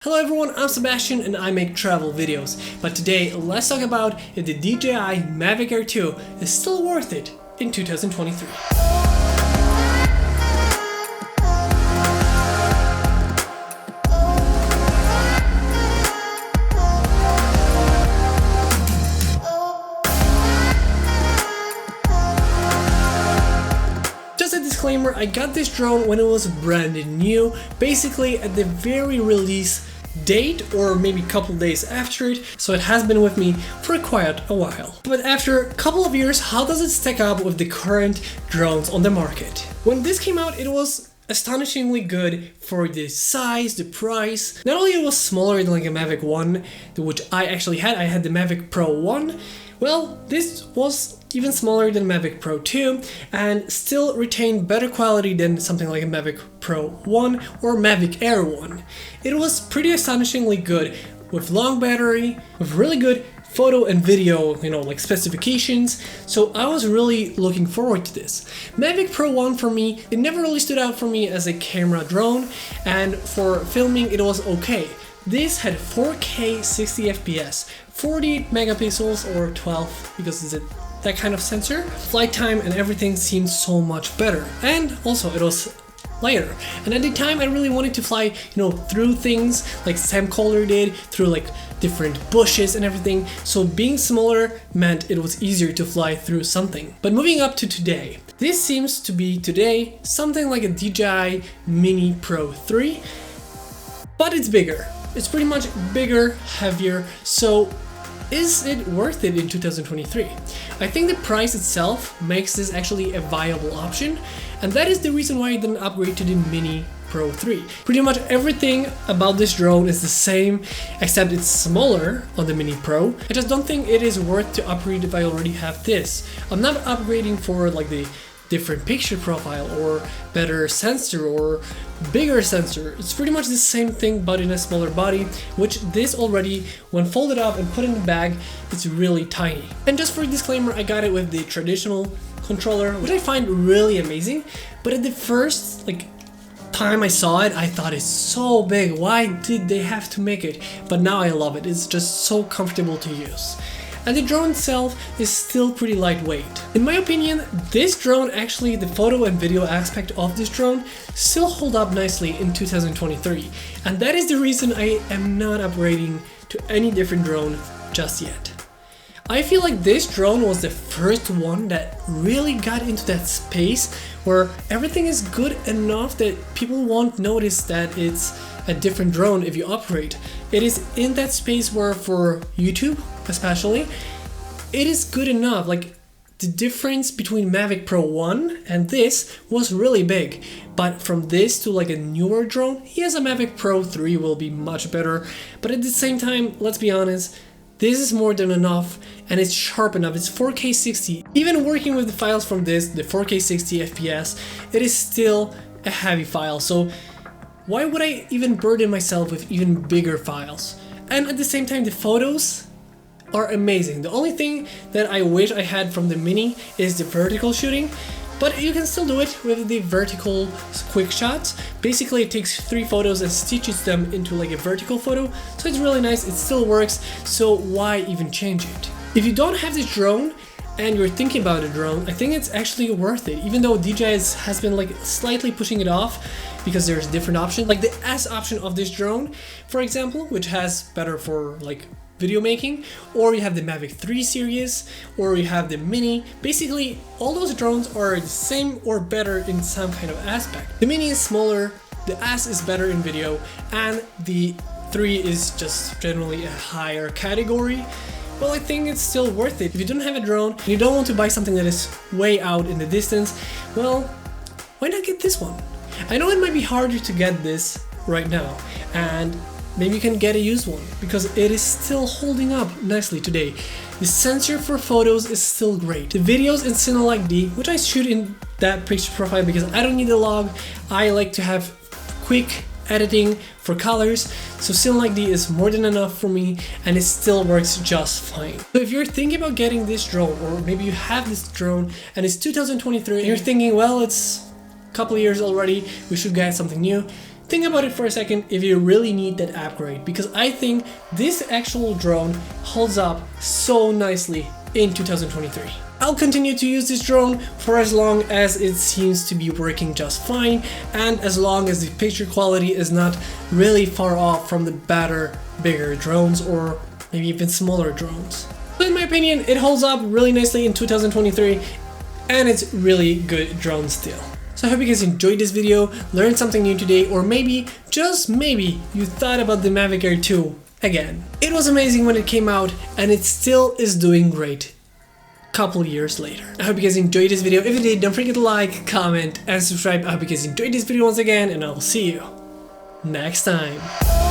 Hello everyone, I'm Sebastian and I make travel videos, but today let's talk about if the DJI Mavic Air 2 is still worth it in 2023. Just a disclaimer, I got this drone when it was brand new, basically at the very release date or maybe a couple days after it, so it has been with me for quite a while. But after a couple of years, how does it stack up with the current drones on the market? When this came out, it was astonishingly good for the size, the price. Not only it was smaller than like a Mavic 1, which I actually had, I had the Mavic Pro 1. Well, this was even smaller than Mavic Pro 2 and still retained better quality than something like a Mavic Pro 1 or Mavic Air 1. It was pretty astonishingly good with long battery, with really good photo and video, like specifications, so I was really looking forward to this. Mavic Pro 1 for me, it never really stood out for me as a camera drone, and for filming it was okay. This had 4K 60 FPS, 48 megapixels or 12 because it's that kind of sensor. Flight time and everything seemed so much better, and also it was lighter. And at the time I really wanted to fly, through things like Sam Colder did, through like different bushes and everything. So being smaller meant it was easier to fly through something. But moving up to today, this seems to be today something like a DJI Mini Pro 3, but it's bigger. It's pretty much bigger, heavier, so is it worth it in 2023? I think the price itself makes this actually a viable option, and that is the reason why I didn't upgrade to the Mini Pro 3. Pretty much everything about this drone is the same, except it's smaller on the Mini Pro. I just don't think it is worth to upgrade if I already have this. I'm not upgrading for like the different picture profile or better sensor or bigger sensor. It's pretty much the same thing but in a smaller body, which this already, when folded up and put in the bag, it's really tiny. And just for a disclaimer, I got it with the traditional controller, which I find really amazing, but at the first time I saw it, I thought it's so big, why did they have to make it? But now I love it, it's just so comfortable to use. And the drone itself is still pretty lightweight. In my opinion, this drone, actually the photo and video aspect of this drone, still hold up nicely in 2023. And that is the reason I am not upgrading to any different drone just yet. I feel like this drone was the first one that really got into that space where everything is good enough that people won't notice that it's a different drone if you operate. It is in that space where for YouTube especially, it is good enough. Like the difference between Mavic Pro 1 and this was really big, but from this to like a newer drone, yes, a Mavic Pro 3 will be much better, but at the same time, let's be honest, this is more than enough and it's sharp enough. It's 4K 60. Even working with the files from this, the 4K 60 FPS, it is still a heavy file. So why would I even burden myself with even bigger files? And at the same time, the photos are amazing. The only thing that I wish I had from the Mini is the vertical shooting, but you can still do it with the vertical quick shots. Basically it takes 3 photos and stitches them into like a vertical photo, so it's really nice, it still works, so why even change it? If you don't have this drone and you're thinking about a drone, I think it's actually worth it, even though DJI has been like slightly pushing it off because there's different options, like the S option of this drone, for example, which has better for like video making, or you have the Mavic 3 series, or you have the Mini. Basically, all those drones are the same or better in some kind of aspect. The Mini is smaller, the S is better in video, and the 3 is just generally a higher category. Well, I think it's still worth it. If you don't have a drone, and you don't want to buy something that is way out in the distance, well, why not get this one? I know it might be harder to get this right now, and maybe you can get a used one because it is still holding up nicely today. The sensor for photos is still great. The videos in Cinelike D, which I shoot in that picture profile because I don't need a log, I like to have quick editing for colors, so Cinelike D is more than enough for me and it still works just fine. So if you're thinking about getting this drone, or maybe you have this drone and it's 2023 and you're thinking, well, it's a couple of years already, we should get something new, Think about it for a second if you really need that upgrade, because I think this actual drone holds up so nicely in 2023. I'll continue to use this drone for as long as it seems to be working just fine, and as long as the picture quality is not really far off from the better, bigger drones or maybe even smaller drones. So in my opinion, it holds up really nicely in 2023, and it's really good drone still. So I hope you guys enjoyed this video, learned something new today, or maybe, just maybe, you thought about the Mavic Air 2 again. It was amazing when it came out, and it still is doing great couple years later. I hope you guys enjoyed this video. If you did, don't forget to like, comment, and subscribe. I hope you guys enjoyed this video once again, and I'll see you next time.